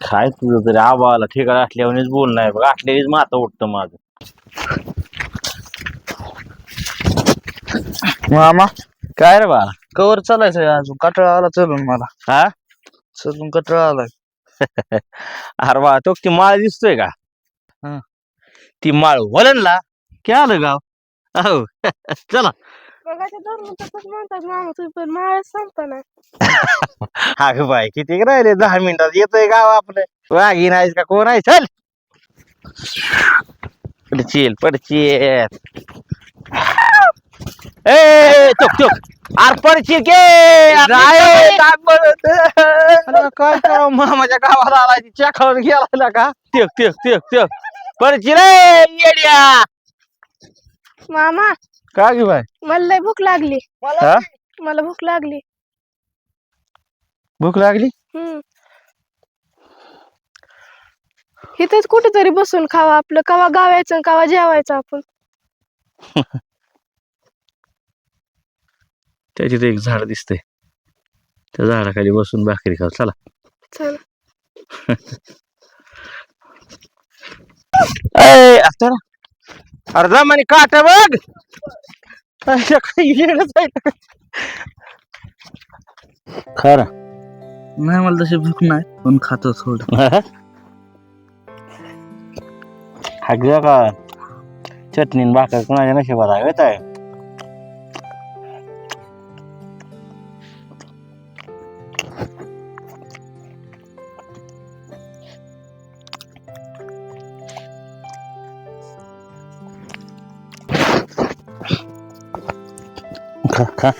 काय तुझं तरी आबाला ठिकाण असल्यावरच बोल नाही बघ असल्यानेच माता उठतं माझं. मामा काय रे बाळा? कवर चालायचंय अजून कटाळा आला चलून मला. हा चलून कटाळा आलाय. अरे बा तो ती माळ दिसतोय का? हा. ती माळ वळणला की आलं गाव. हो चला. अगं बाय किती राहिले 10 मिनिटात येतोय गाव आपलं. वाघीन आहेस का कोण आहे? चल पडचील ए चुक चुक आर पडचील के काय करावं मामाच्या गावाला आला चाखावर गेला का? तेक तेक तेक तेक पडचील येड्या. मामा का गे बाय? मला लय भूक लागली. हा मला भूक लागली. भूक लागली? इथेच कुठेतरी बसून खावा आपलं. कवा गावायचं कवा जेवायचं आपण. त्याच्यात एक झाड दिसतंय त्या झाडाखाली बसून भाकरी खाऊ चला. चला. अरे जमाने काट बघ. खरं नाही मला तशी भूक नाही पण खातो थोडं. हागल्या का चटणी भाकर कोणाच्या नशिबात आहे काय? खा खा.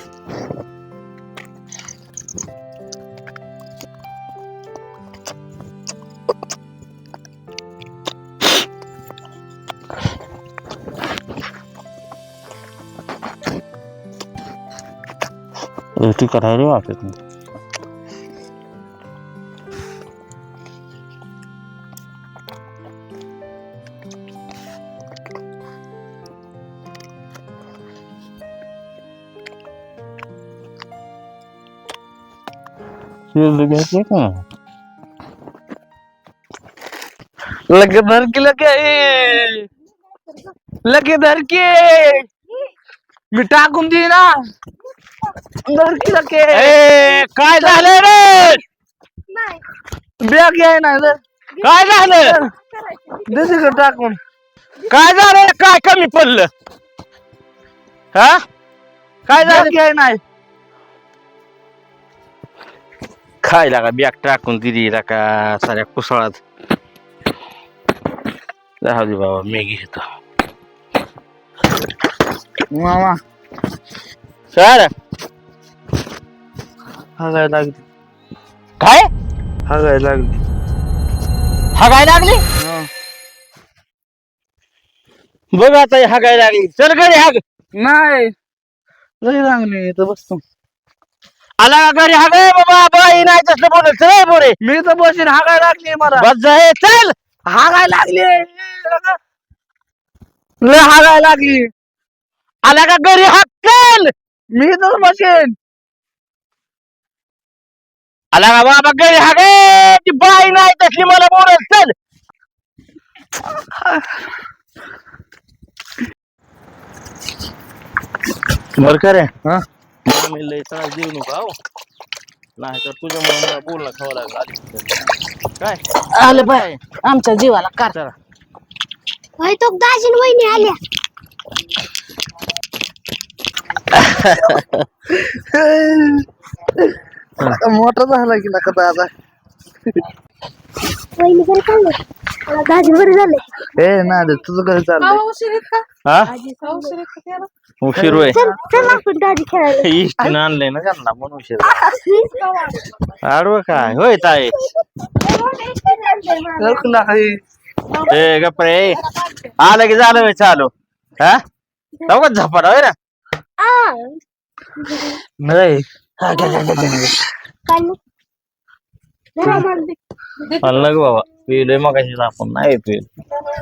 तिखट आहे रे वाटत नाही. घ्यायचे का लगे धर की लगे धर की मी टाकून दे ना. धर की लगे. काय झालं रे? बॅग आहे ना काय झालं? देते टाकून. काय झालं? काय कमी पडलं? हा काय झालं? बॅग आहे नाही. खायला का बॅग टाकून दिली का साऱ्या कुसळात. जाऊ दे बाबा मी घेतो. मामा सर हागाय लागली. काय हागाय लागली. हागाय लागली? बघ आता हागाय लागली. चल घरी हाग. नाही लई लागली इथं बसतो. आला का घरी हाग बाबा. बाई नाही तसलं बोलत रे बोरे. मी तर बसून हागाय लागली मला. बस जाय चल. हागाय लागली. लय हागाय लागली. आला का घरी हाग चल. मी तर बसेन. आला का बाबा घरी हाग. ती बाई नाही तसली मला बोलत चल. बर का रे हा मी लय त्रास देऊ नका हो. नाही तर तुझ्यामुळे मला बोलणं खावं लागलं. काय आलं बाय आमच्या जीवाला कार. चला तो दाजीन वहिनी आल्या. मोठा झाला की नका दादा. वहिनी घरी चालले. दाजी बरे झाले. ए नाही तुझं घर चाललंय. हा उशीर होय. चल आपण दाजी खेळायला. इष्टीनं आणलंय ना त्यांना म्हणून उशीर. आडवं काय होय ताई. ए गप्प रे. आलं की झालं चालू. हा जाऊ झपाटा होय ना. नाही अलग बाबा पिलोय मग आपण नाही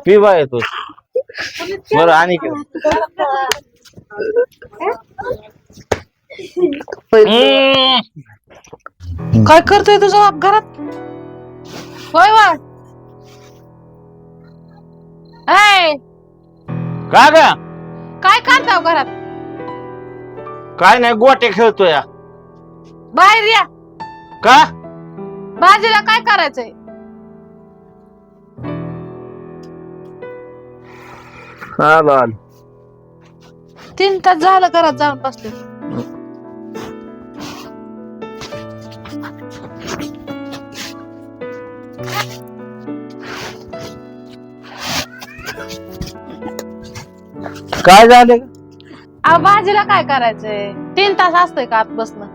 पी बा येतो बरं आणि काय करतोय तुझा घरात? होय वा ऐ, का ग काय करताव घरात? काय नाही गोटे खेळतोय या. बाहेर या. का भाजीला काय करायचंय? आलो आलो. 3 तास झालं घरात जाऊन बसले. काय झाले अहो भाजीला काय करायचंय? 3 तास असतंय का आत बसणं?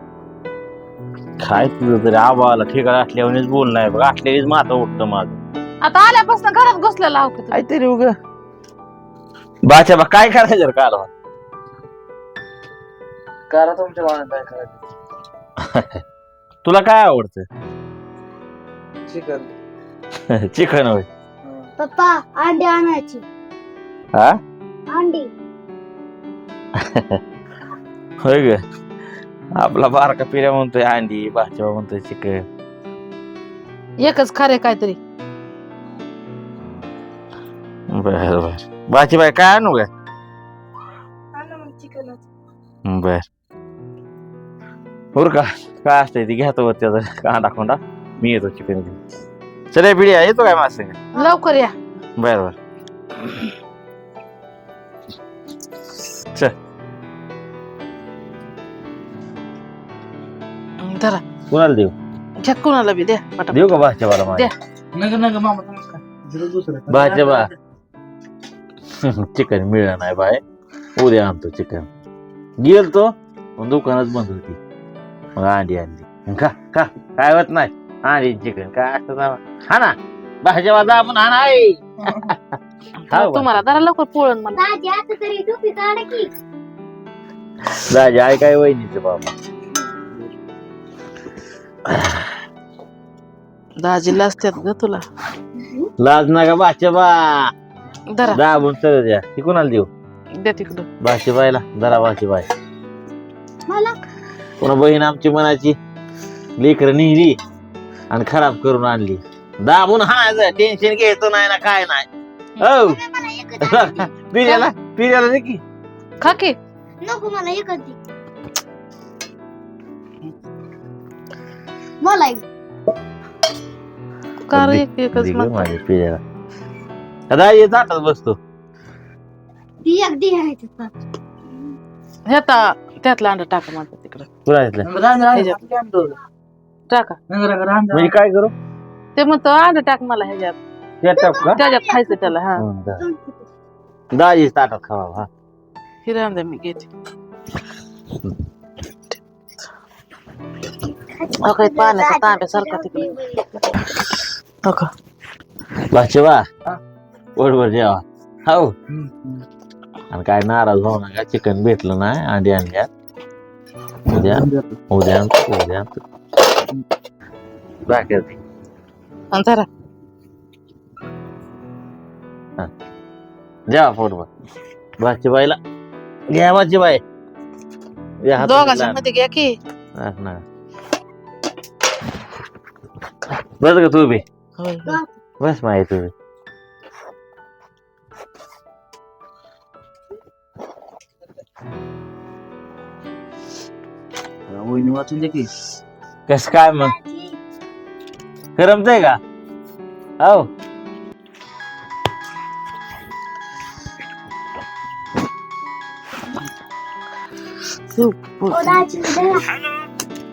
काय तुझं तरी आबाला ठिकाण असल्यावरच बोल नाही बघ असल्याच माता उठतं माझं. आता आल्यापासून घरात घुसलेला आहो की तुम्ही? काहीतरी उग बाच्या बा काय करायचं काल करा तुमच्या मनात काय करायचं. तुला काय आवडतं? चिकन. चिकन होय. पप्पा अंडे आणायची. हा अंडी. होय ग आपला बारका पिऱ्या म्हणतोय अंडी बाच्या म्हणतोय चिकन. एकच खरे काहीतरी. बर बर बाची बाय काय आणू ग? बर बर का काय असतंय ती घेतो वर त्याचा कांदा खोंडा मी येतो चिकन घेऊन. चल पिढ्या येतो काय माझ लवकर या. बर बर चल धरा कुणाला देऊ? घ्या कुणाला बी द्या पटापट. देऊ का बाच्या बाला माझ्या? नका नका मामा नका. जरा दुसरं. बाच्या बा चिकन मिळलं नाही बाय उद्या आणतो चिकन. गेलतो पण दुकानच बंद होती मग अंडी आणली. का का काय होत नाही अंडी चिकन काय असतं हा ना भाज्या वाजा आपण हा नाही. तुम्हाला जरा लवकर पोळण मला. राजा आहे काय वहिनीचं बाबा. दाजीला असतात ग तुला. लाज नका बाच्या बा धरा दाबून सगळं द्या. ती कोणाला देऊ? द्या तिकडं. बाची बायला जरा बाची बाय. मला पुन्हा बहीण आमची मनाची लेकर निघली आणि खराब करून आणली. दाबून हाणायचं टेन्शन घ्यायचं नाही ना काय नाही. हो पिऱ्याला पिऱ्याला दे की. खा की. नको मला एकच दे. मला एक. कार एक एकच दे ग मागतो. माझ्या पिऱ्याला. आता ये जातात बसतो. ती एक दे आहे तिथं. ह्याता त्यातला अंडा टाका माझं तिकडं. तुला येतलं टाका. म्हणजे काय करू? ते म्हणतो अंडा टाक मला ह्याच्यात. त्या टाक का? त्याच्यात खायचं त्याला. हा दाजीच ताटात खावा. हा हिरा अंडा मी घेते. काही पाण्याचा तांब्यासारखा तिकडे. हो का बाचे बा बरोबर जेवा. हो आणि काय नाराज होऊ नका. चिकन भेटलं नाही अंडी आणल्या. उद्या उद्या आणतो उद्या आणतो. बाकी जरा जेवा बरोबर. बाची बाईला घ्या बाची बाई. दोघांच्या मध्ये घ्या की. बस का तू बी होय बस माहिती तुझी. वहिनी वाचून दे की. कस काय मग करमतय का? हो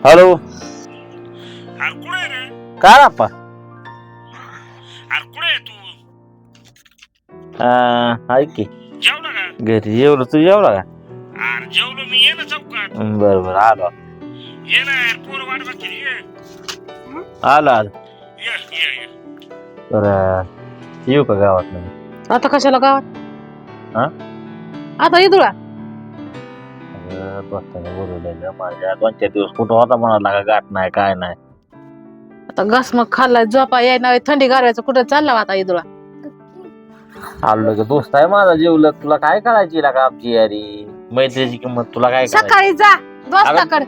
हॅलो काय राप्पा ऐक की जेवला का? घरी जेवलो. तू जेवला का? अरे जेवलो मी. ये ना चौकात. बर बर आलो ये ना यार पोर वाट बघते. ये आलो आलो. ये ये ये. तर येऊ का गावात नाही? आता कशाला गावात? हा? आता इदुळा. दोस्ताने बोलवलेलं माझ्या 2-4 दिवस कुठं होता म्हणाला का गाठ नाही काय नाही. आता घास मग खाल्लाय झोपा याय ना थंडी गारवायचं कुठं चालला आता इदुळा. आलो की दोस्त आहे माझा जेवलं. तुला काय करायची का आमची यारी मैत्रीची किंमत तुला काय करायची? सकाळी जा दोस्ताकडे.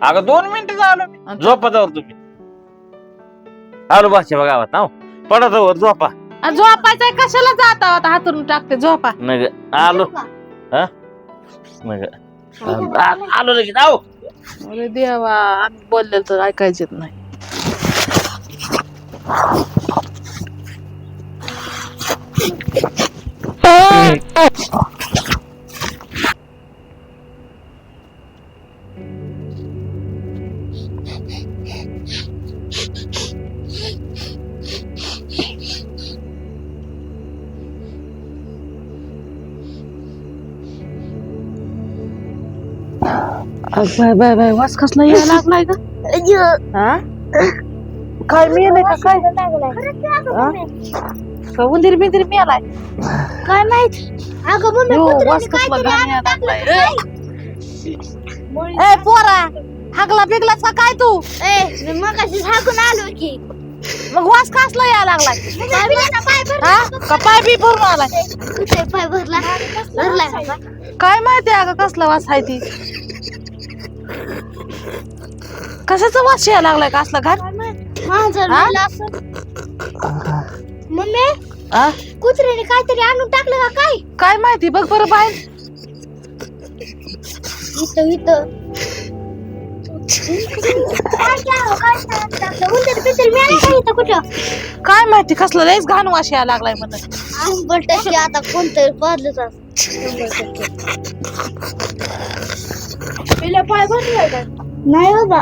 अगं 2 मिनिटं झालं मी झोपतावर तुम्ही. आलो बादशाह गावात ना पडत वर झोपा झोपायचंय कशाला जाता आता हातून टाकते झोपा. नग आलो हा नग आलो लगेच आहो. अरे देवा आम्ही बोललेलं तर ऐकायचेच नाही. बाय बाय बाय वास कसला यायला लागलाय का? हा? काय मिळालंय का काय? हा? का उंदीर बिंदीर मिळालाय? काय माहित अगं मम्मी हो, कुत्र्याने वास कसला काहीतरी घाण आणून यायला टाकलं लागलाय. ए पोरा हागला बिगलास का काय तू? मी मगाशी झाकून आलो की मग वास कसला यायला लागलाय? हा? का पाय बी भरून आलाय? पाय भरलाय काय माहिती अगं कसला वास आहे ती? कशाचा वास यायला लागलाय का असला घाण? मम्मी आ? कुत्र्याने काहीतरी आणून टाकलं का काय? काय माहिती बघ बरं बाहेर. इथं काय माहिती कसला लयच घाण वास यायला लागलाय म्हणत. आता कोणतरी बदलच पाय भरलाय का? नाही बाबा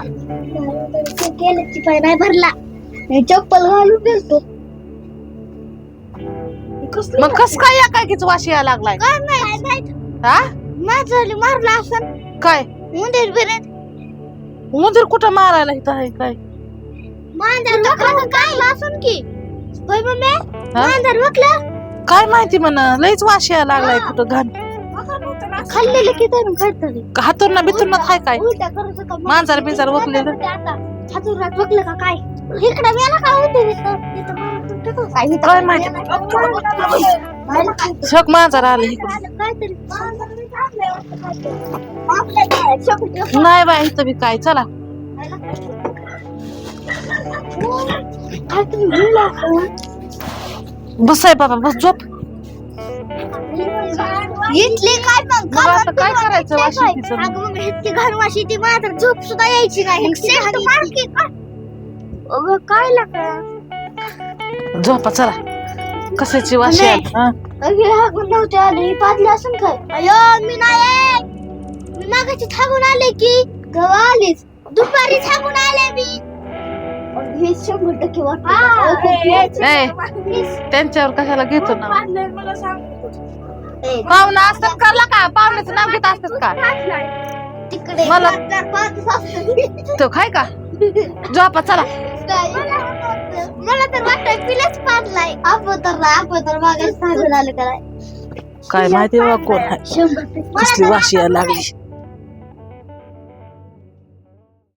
केलं पाय नाही भरला. मी चप्पल घालून गेलतो. मग कस काय या काय किच वास यायला लागलाय? काय माहित हा? माझं मारला असं काय उंदीर बिरेत उंदीर कुठं मारायला इथं आहे काय? मांजर वकलं काय लासून की होय मम्मी मांजर वकलं काय माहिती म्हण लयच वास यायला लागलाय कुठं घाण. खाल्लेलं की तर काहीतरी हातून बितून हाय काय? उलटा करायचं का मांजर बिंजर वकलेलं हातूरात वकलं का काय? इकडे मेला का उंदीर काय माहिती शक मांजर आलं इकडं. नाही बाय इथं बी काय चला बसाय बाबा बस झोप. इथली काय मग मग आता काय करायचं वाशितीचं? अगं मग इतकी घाण वाशी ती मात्र झोप सुद्धा यायची नाही. अगं काय लागलं झोपा चला कशाची वाशी आहे? अगे हागून नव्हते आले ही पाजली असून काय? अयो मी नाही मी मागाची थांबून आले की गवा आलीच दुपारी थांबून आले मी. हे 100% त्यांच्यावर कशाला घेतो ना? पाहुणा असतात करला का? पाहुण्याचं नाव घेत असतात का? तिकडे मला तो खाय का? झोपा चला. मला तर वाटतं पिलेच पाडलाय. आपण तर मागाशी थांबून आले काय? काय माहिती बा कोण आहे? 100% कसली वाशी यायला लागली.